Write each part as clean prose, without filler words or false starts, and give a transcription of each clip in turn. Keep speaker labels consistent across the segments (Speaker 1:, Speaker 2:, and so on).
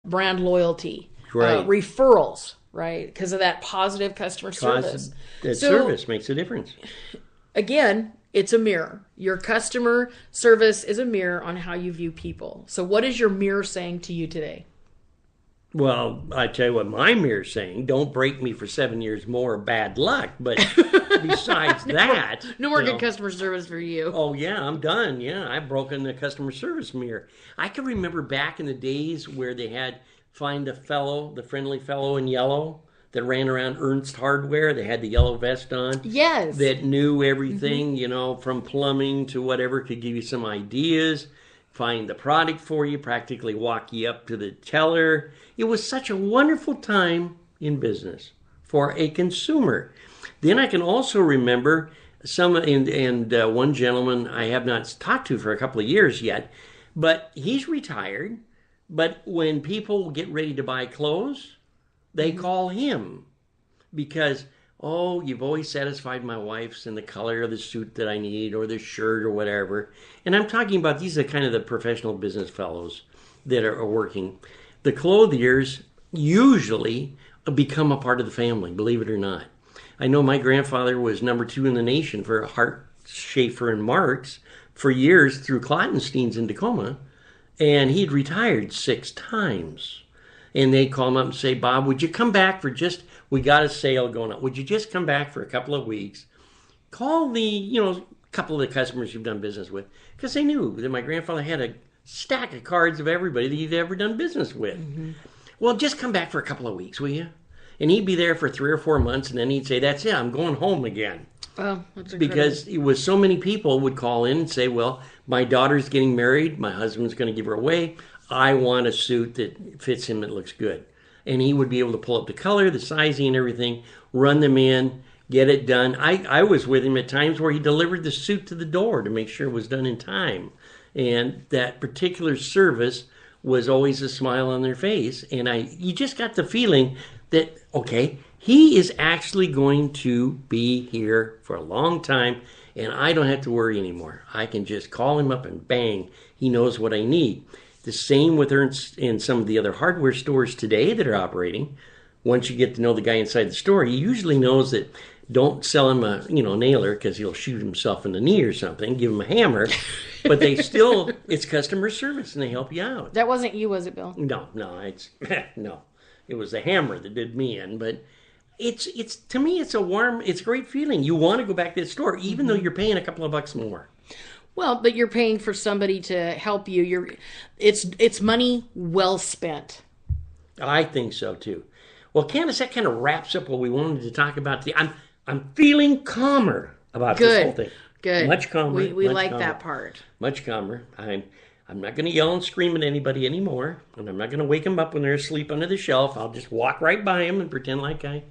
Speaker 1: brand loyalty,
Speaker 2: Right.
Speaker 1: referrals, right? Because of that positive customer service.
Speaker 2: That
Speaker 1: So,
Speaker 2: service makes a difference.
Speaker 1: again, it's a mirror. Your customer service is a mirror on how you view people. So what is your mirror saying to you today?
Speaker 2: Well, I tell you what my mirror's saying, don't break me for 7 years more, bad luck. But besides that...
Speaker 1: No more good customer service for you.
Speaker 2: Oh, yeah, I'm done. Yeah, I've broken the customer service mirror. I can remember back in the days where they had find the friendly fellow in yellow that ran around Ernst Hardware. They had the yellow vest on.
Speaker 1: Yes.
Speaker 2: That knew everything, from plumbing to whatever, could give you some ideas, find the product for you, practically walk you up to the teller. It was such a wonderful time in business for a consumer. Then I can also remember one gentleman I have not talked to for a couple of years yet, but he's retired. But when people get ready to buy clothes, they call him because, you've always satisfied my wife's in the color of the suit that I need or the shirt or whatever. And I'm talking about these are kind of the professional business fellows that are working. The clothiers usually become a part of the family, believe it or not. I know my grandfather was number 2 in the nation for Hart, Schaefer, and Marks for years through Klottenstein's in Tacoma, and he'd retired 6 times. And they'd call him up and say, Bob, would you come back we got a sale going on. Would you just come back for a couple of weeks? Call the, couple of the customers you've done business with. Because they knew that my grandfather had a stack of cards of everybody that he'd ever done business with. Mm-hmm. Well, just come back for a couple of weeks, will you? And he'd be there for 3 or 4 months, and then he'd say, that's it, I'm going home again.
Speaker 1: Oh, that's incredible.
Speaker 2: Because it was so many people would call in and say, well, my daughter's getting married, my husband's going to give her away, I want a suit that fits him that looks good. And he would be able to pull up the color, the sizing, and everything, run them in, get it done. I was with him at times where he delivered the suit to the door to make sure it was done in time. And that particular service was always a smile on their face. And you just got the feeling that, okay, he is actually going to be here for a long time, and I don't have to worry anymore. I can just call him up and bang, he knows what I need. The same with Ernst and some of the other hardware stores today that are operating. Once you get to know the guy inside the store, he usually knows that don't sell him a nailer because he'll shoot himself in the knee or something. Give him a hammer, but it's customer service and they help you out.
Speaker 1: That wasn't you, was it, Bill?
Speaker 2: No, no. It was the hammer that did me in, but it's to me it's a great feeling. You want to go back to the store even though you're paying a couple of bucks more.
Speaker 1: Well, but you're paying for somebody to help you. It's money well spent.
Speaker 2: I think so too. Well, Candace, that kind of wraps up what we wanted to talk about today. I'm feeling calmer about this whole thing.
Speaker 1: Good.
Speaker 2: Much calmer.
Speaker 1: We
Speaker 2: much
Speaker 1: like
Speaker 2: calmer,
Speaker 1: that part.
Speaker 2: Much calmer. I'm not going to yell and scream at anybody anymore, and I'm not going to wake them up when they're asleep under the shelf. I'll just walk right by them and pretend like I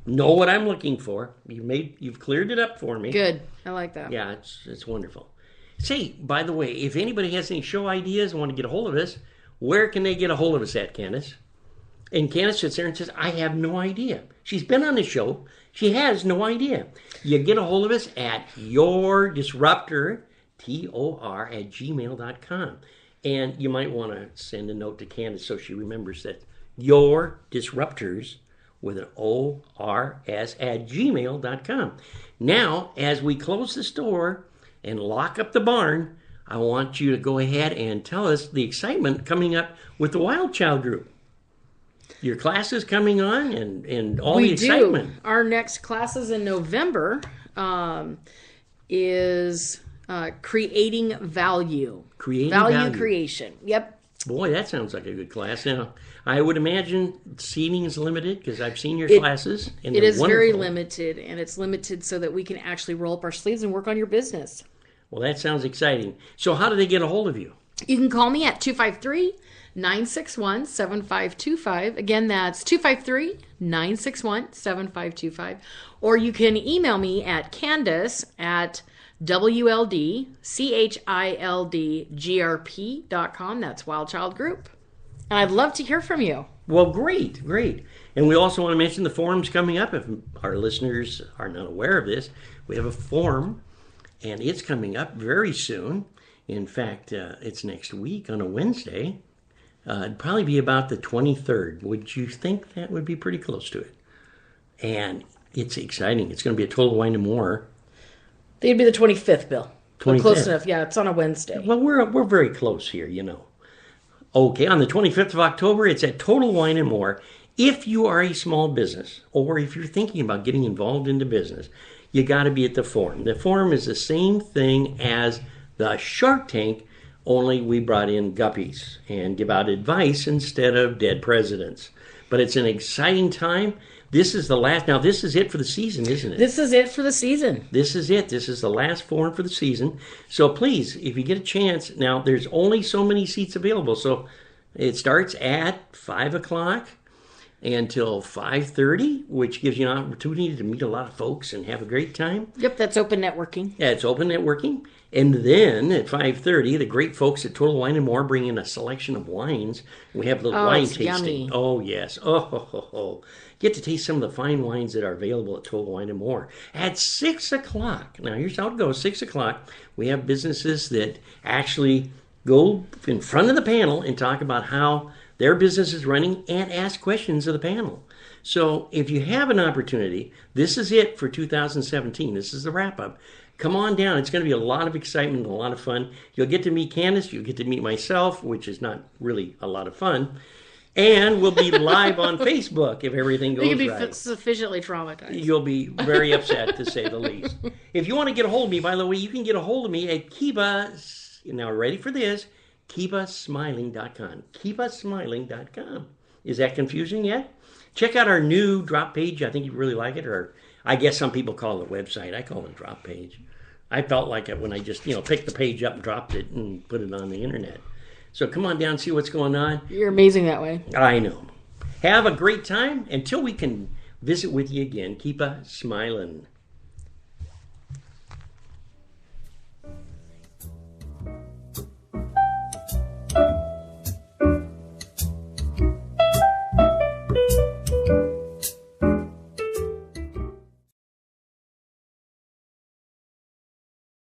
Speaker 2: know what I'm looking for. You've cleared it up for me.
Speaker 1: Good. I like that.
Speaker 2: Yeah, it's wonderful. Say, by the way, if anybody has any show ideas and want to get a hold of us, where can they get a hold of us at, Candace? And Candace sits there and says, I have no idea. She's been on the show. She has no idea. You get a hold of us at yourdisruptor, TOR, @gmail.com. And you might want to send a note to Candace so she remembers that your disruptors with an ORS @gmail.com. Now, as we close the store and lock up the barn, I want you to go ahead and tell us the excitement coming up with the Wild Child Group. Your class is coming on and all the excitement.
Speaker 1: We do. Our next classes in November is creating value.
Speaker 2: Creating value.
Speaker 1: Creation. Yep.
Speaker 2: Boy, that sounds like a good class. Now, I would imagine seating is limited because I've seen your classes. And
Speaker 1: it is
Speaker 2: wonderful.
Speaker 1: Very limited, and it's limited so that we can actually roll up our sleeves and work on your business.
Speaker 2: Well, that sounds exciting. So how do they get a hold of you?
Speaker 1: You can call me at 253-961-7525. Again, that's 253-961-7525. Or you can email me at Candace at WLDCHILDGRP.com. That's Wild Child Group. And I'd love to hear from you.
Speaker 2: Well, great. And we also want to mention the forum's coming up. If our listeners are not aware of this, we have a forum, and it's coming up very soon. In fact, it's next week on a Wednesday. It'd probably be about the 23rd. Would you think that would be pretty close to it? And it's exciting. It's going to be a Total Wine and More.
Speaker 1: It'd be the 25th, Bill.
Speaker 2: 25th.
Speaker 1: Close enough. Yeah, it's on a Wednesday.
Speaker 2: Well, we're very close here, you know. Okay, on the 25th of October, it's at Total Wine and More. If you are a small business, or if you're thinking about getting involved into business, you got to be at the Forum. The Forum is the same thing as the Shark Tank, only we brought in guppies and give out advice instead of dead presidents. But it's an exciting time. This is the last. Now, this is it for the season, isn't it?
Speaker 1: This is it for the season.
Speaker 2: This is it. This is the last Forum for the season. So please, if you get a chance, now there's only so many seats available. So it starts at 5 o'clock until 5:30, which gives you an opportunity to meet a lot of folks and have a great time.
Speaker 1: Yep, that's open networking.
Speaker 2: Yeah, it's open networking. And then at 5:30, the great folks at Total Wine & More bring in a selection of wines. We have a little wine tasting.
Speaker 1: Yummy.
Speaker 2: Oh, yes. Oh. Get to taste some of the fine wines that are available at Total Wine & More. At 6 o'clock, now here's how it goes. 6 o'clock, we have businesses that actually go in front of the panel and talk about how their business is running and ask questions of the panel. So if you have an opportunity, this is it for 2017. This is the wrap-up. Come on down. It's going to be a lot of excitement and a lot of fun. You'll get to meet Candace. You'll get to meet myself, which is not really a lot of fun. And we'll be live on Facebook if everything goes right.
Speaker 1: You'll be sufficiently traumatized.
Speaker 2: You'll be very upset, to say the least. If you want to get a hold of me, by the way, you can get a hold of me at Kiva. Now, ready for this? KivaSmiling.com. KivaSmiling.com. Is that confusing yet? Check out our new drop page. I think you really like it. Or I guess some people call it a website. I call it a drop page. I felt like it when I just, picked the page up and dropped it and put it on the internet. So come on down and see what's going on.
Speaker 1: You're amazing that way.
Speaker 2: I know. Have a great time. Until we can visit with you again, keep a smiling.